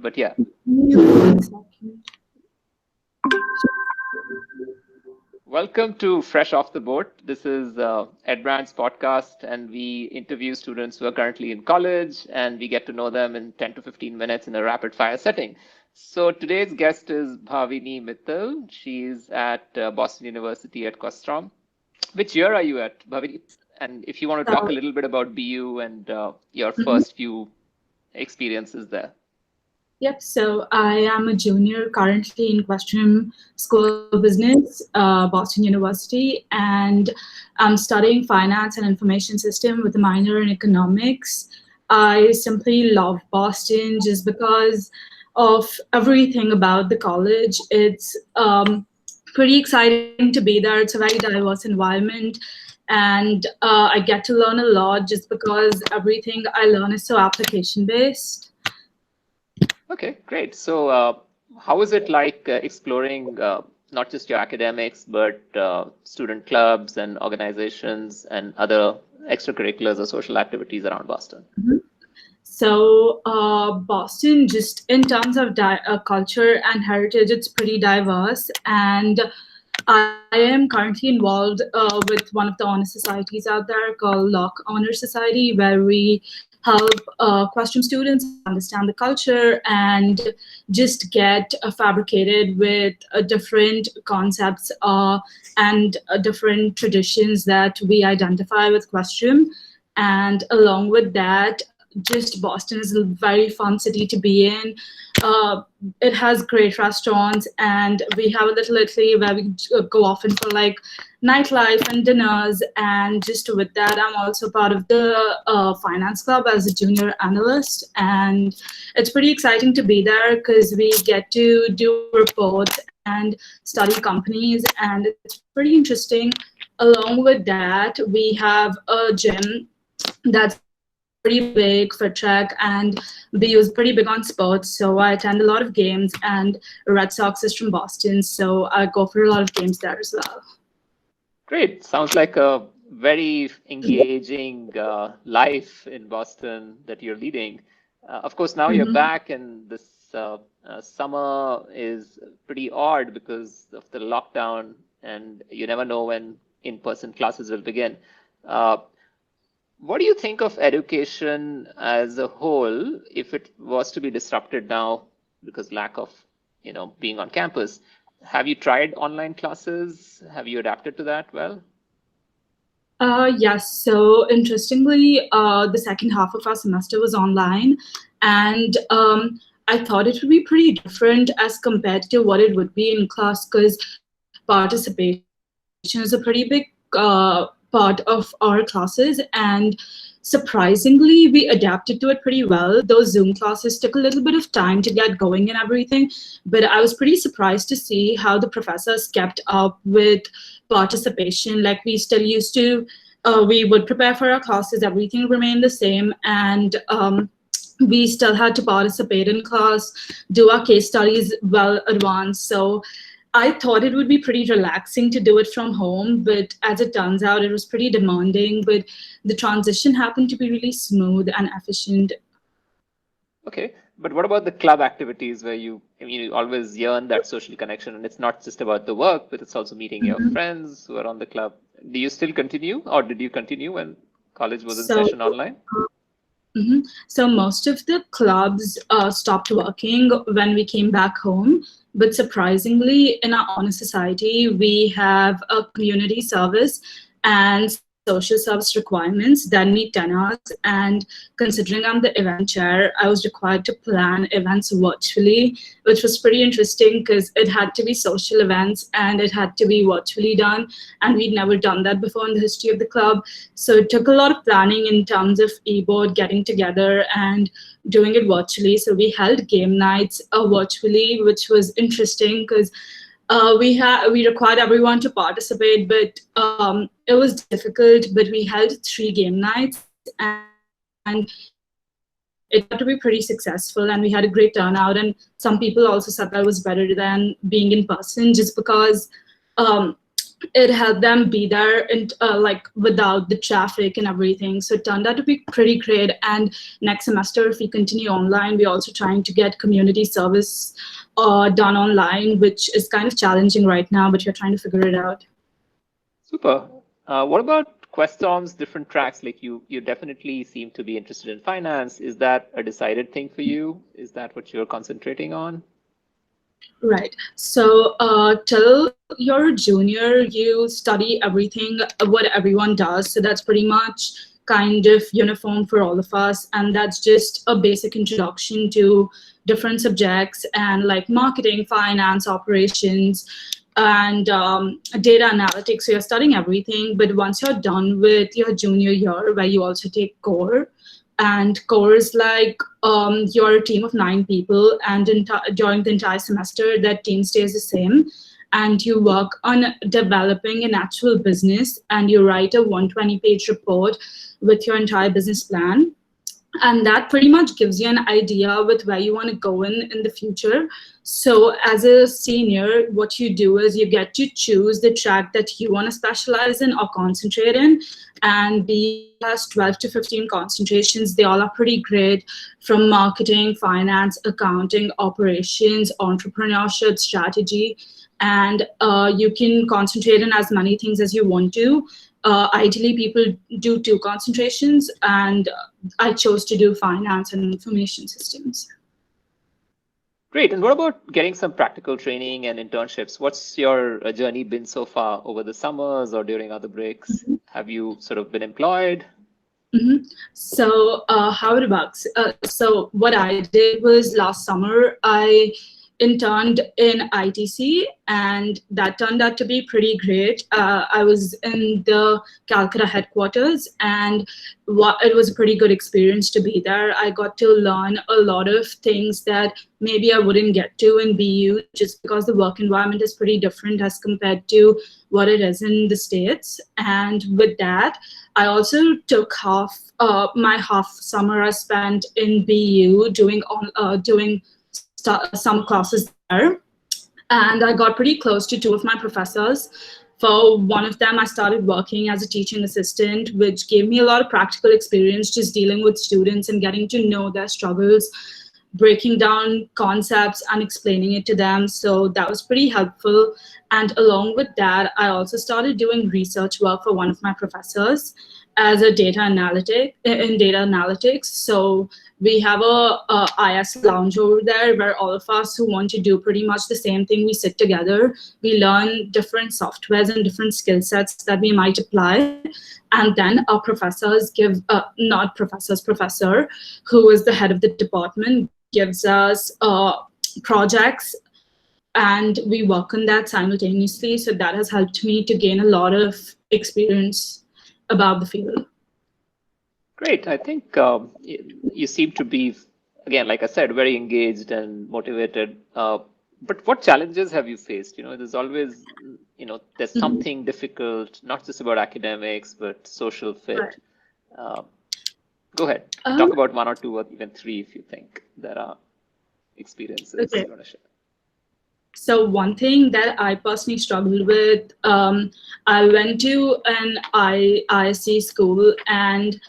But yeah. Welcome to Fresh Off the Boat. This is Edbrand's podcast, and we interview students who are currently in college, and we get to know them in 10 to 15 minutes in a rapid fire setting. So today's guest is Bhavini Mittal. She's at Boston University at Questrom. Which year are you at, Bhavini? And if you want to talk a little bit about BU and your first few experiences there. Yep, so I am a junior currently in Questrom School of Business, Boston University, and I'm studying finance and information system with a minor in economics. I simply love Boston just because of everything about the college. It's pretty exciting to be there. It's a very diverse environment, and I get to learn a lot just because everything I learn is so application-based. Okay, great. So how is it like exploring not just your academics, but student clubs and organizations and other extracurriculars or social activities around Boston? So Boston, just in terms of culture and heritage, it's pretty diverse. And I am currently involved with one of the honor societies out there called Locke Honor Society, where we help Questrom students understand the culture and just get fabricated with different concepts and different traditions that we identify with Questrom. And along with that, just Boston is a very fun city to be in. It has great restaurants, and we have a little Italy where we go often for like nightlife and dinners. And just with that, I'm also part of the finance club as a junior analyst, and it's pretty exciting to be there because we get to do reports and study companies, and it's pretty interesting. Along with that, we have a gym that's pretty big for track, and BU is pretty big on sports, so I attend a lot of games, and Red Sox is from Boston, so I go for a lot of games there as well. Great. Sounds like a very engaging life in Boston that you're leading. Of course, now you're back, and this summer is pretty odd because of the lockdown, and you never know when in-person classes will begin. What do you think of education as a whole if it was to be disrupted now because lack of, being on campus? Have you tried online classes? Have you adapted to that well? Yes. So interestingly, the second half of our semester was online, and I thought it would be pretty different as compared to what it would be in class because participation is a pretty big part of our classes, and surprisingly we adapted to it pretty well. Those Zoom classes took a little bit of time to get going and everything, but I was pretty surprised to see how the professors kept up with participation. Like we still used to we would prepare for our classes, everything remained the same, and we still had to participate in class, do our case studies well advanced. So I thought it would be pretty relaxing to do it from home, but as it turns out, it was pretty demanding. But the transition happened to be really smooth and efficient. Okay, but what about the club activities where you always yearn that social connection, and it's not just about the work, but it's also meeting your friends who are on the club. Do you still continue, or did you continue when college was in session online? So most of the clubs stopped working when we came back home. But surprisingly, in our honor society, we have a community service and social service requirements that need 10 hours. And considering I'm the event chair, I was required to plan events virtually, which was pretty interesting because it had to be social events and it had to be virtually done. And we'd never done that before in the history of the club. So it took a lot of planning in terms of e-board, getting together and doing it virtually. So we held game nights virtually, which was interesting because we required everyone to participate, but it was difficult. But we held 3 game nights, and it got to be pretty successful, and we had a great turnout. And some people also said that was better than being in person, just because it helped them be there and like without the traffic and everything. So it turned out to be pretty great. And next semester, if we continue online, we're also trying to get community service done online, which is kind of challenging right now, but you're trying to figure it out. Super. What about Questom's different tracks? Like you definitely seem to be interested in finance. Is that a decided thing for you? Is that what you're concentrating on? Right. So till you're a junior, you study everything what everyone does. So that's pretty much kind of uniform for all of us, and that's just a basic introduction to different subjects and like marketing, finance, operations, and data analytics. So you're studying everything, but once you're done with your junior year, where you also take core, and core is like you're a team of 9 people, and during the entire semester that team stays the same, and you work on developing an actual business, and you write a 120-page report with your entire business plan, and that pretty much gives you an idea with where you want to go in the future. So as a senior, what you do is you get to choose the track that you want to specialize in or concentrate in, and BU has 12 to 15 concentrations. They all are pretty great, from marketing, finance, accounting, operations, entrepreneurship, strategy, and you can concentrate on as many things as you want to. Ideally, people do 2 concentrations, and I chose to do finance and information systems. Great. And what about getting some practical training and internships? What's your journey been so far over the summers or during other breaks? Have you sort of been employed? Mm-hmm. So how it works? So what I did was last summer I interned in ITC, and that turned out to be pretty great. I was in the Calcutta headquarters, and it was a pretty good experience to be there. I got to learn a lot of things that maybe I wouldn't get to in BU, just because the work environment is pretty different as compared to what it is in the States. And with that, I also took my half summer I spent in BU doing some classes there, and I got pretty close to 2 of my professors. For one of them, I started working as a teaching assistant, which gave me a lot of practical experience just dealing with students and getting to know their struggles, breaking down concepts and explaining it to them. So that was pretty helpful. And along with that, I also started doing research work for one of my professors as a data analytics. So we have a IS lounge over there where all of us who want to do pretty much the same thing, we sit together, we learn different softwares and different skill sets that we might apply. And then our professors give, not professors, professor, who is the head of the department, gives us projects, and we work on that simultaneously. So that has helped me to gain a lot of experience about the field. Great. I think you seem to be, again, like I said, very engaged and motivated. But what challenges have you faced? There's always, there's something difficult, not just about academics, but social fit. Right. Go ahead. Talk about 1 or 2 or even 3 if you think there are experiences you want to share. So one thing that I personally struggled with, I went to an ISC school, and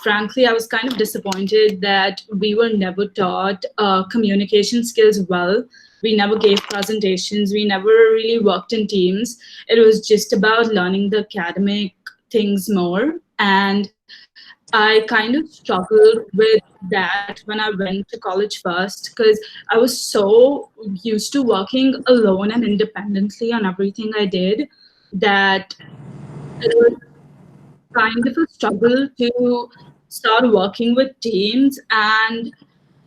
frankly, I was kind of disappointed that we were never taught communication skills well. We never gave presentations. We never really worked in teams. It was just about learning the academic things more. And I kind of struggled with that when I went to college first, because I was so used to working alone and independently on everything I did that it was kind of a struggle to start working with teams and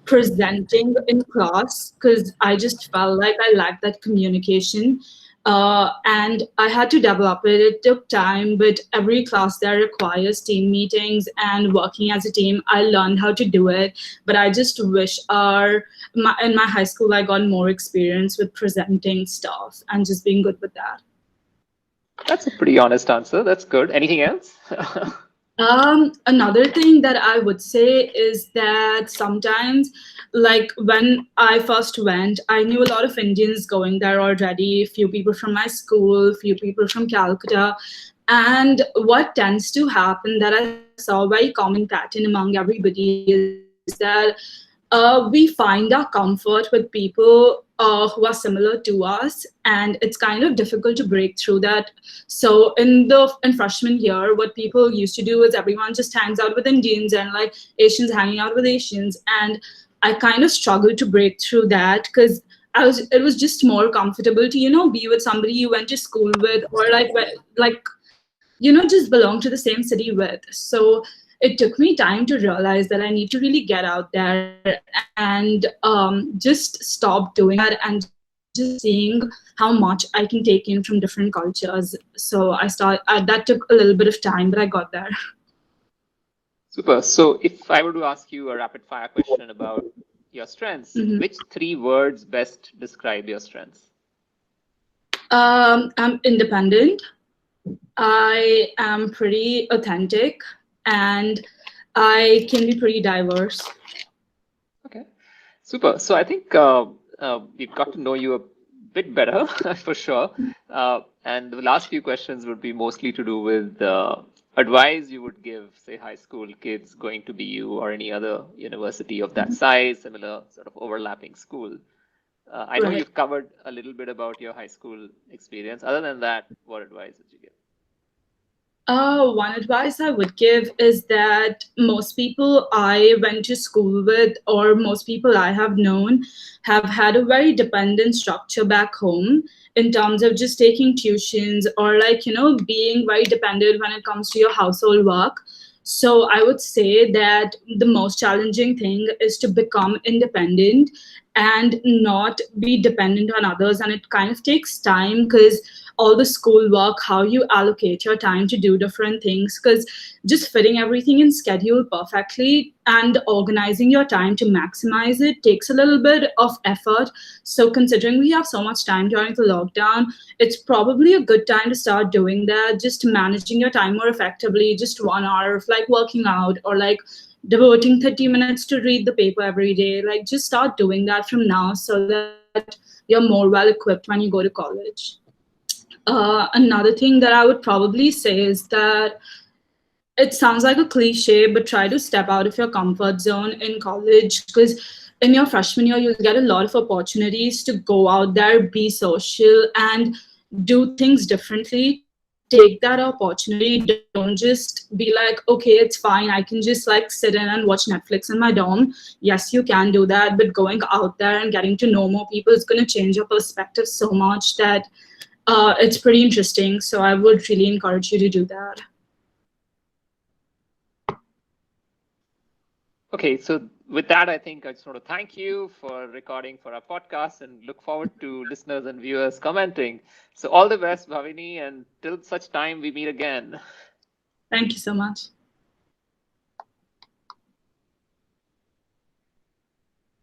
presenting in class, because I just felt like I lacked that communication. And I had to develop it. It took time, but every class there requires team meetings and working as a team. I learned how to do it, but I just wish in my high school I got more experience with presenting stuff and just being good with that. That's a pretty honest answer. That's good. Anything else? Another thing that I would say is that sometimes, like when I first went, I knew a lot of Indians going there already, few people from my school, few people from Calcutta. And what tends to happen that I saw a very common pattern among everybody is that we find our comfort with people who are similar to us, and it's kind of difficult to break through that. So in freshman year, what people used to do is everyone just hangs out with Indians and like Asians hanging out with Asians, and I kind of struggled to break through that because it was just more comfortable to be with somebody you went to school with, or like just belong to the same city with. So it took me time to realize that I need to really get out there and just stop doing that and just seeing how much I can take in from different cultures. So that took a little bit of time, but I got there. Super. So if I were to ask you a rapid fire question about your strengths, Mhm. which three words best describe your strengths? I'm independent. I am pretty authentic, and I can be pretty diverse. Okay. Super. So I think we've got to know you a bit better for sure. And the last few questions would be mostly to do with advice you would give, say, high school kids going to BU or any other university of that size, similar sort of overlapping school. I know Right. you've covered a little bit about your high school experience. Other than that, what advice would you give? One advice I would give is that most people I went to school with, or most people I have known, have had a very dependent structure back home in terms of just taking tuitions or, like, being very dependent when it comes to your household work. So I would say that the most challenging thing is to become independent and not be dependent on others. And it kind of takes time because all the schoolwork, how you allocate your time to do different things, because just fitting everything in schedule perfectly and organizing your time to maximize it takes a little bit of effort. So considering we have so much time during the lockdown, it's probably a good time to start doing that, just managing your time more effectively, just 1 hour of like working out or like devoting 30 minutes to read the paper every day. Like just start doing that from now so that you're more well equipped when you go to college. Another thing that I would probably say is that it sounds like a cliche, but try to step out of your comfort zone in college, because in your freshman year, you'll get a lot of opportunities to go out there, be social, and do things differently. Take that opportunity. Don't just be like, okay, it's fine. I can just like sit in and watch Netflix in my dorm. Yes, you can do that, but going out there and getting to know more people is going to change your perspective so much that it's pretty interesting. So I would really encourage you to do that. Okay, so with that, I think I just want to thank you for recording for our podcast and look forward to listeners and viewers commenting. So all the best, Bhavini, and till such time we meet again. Thank you so much.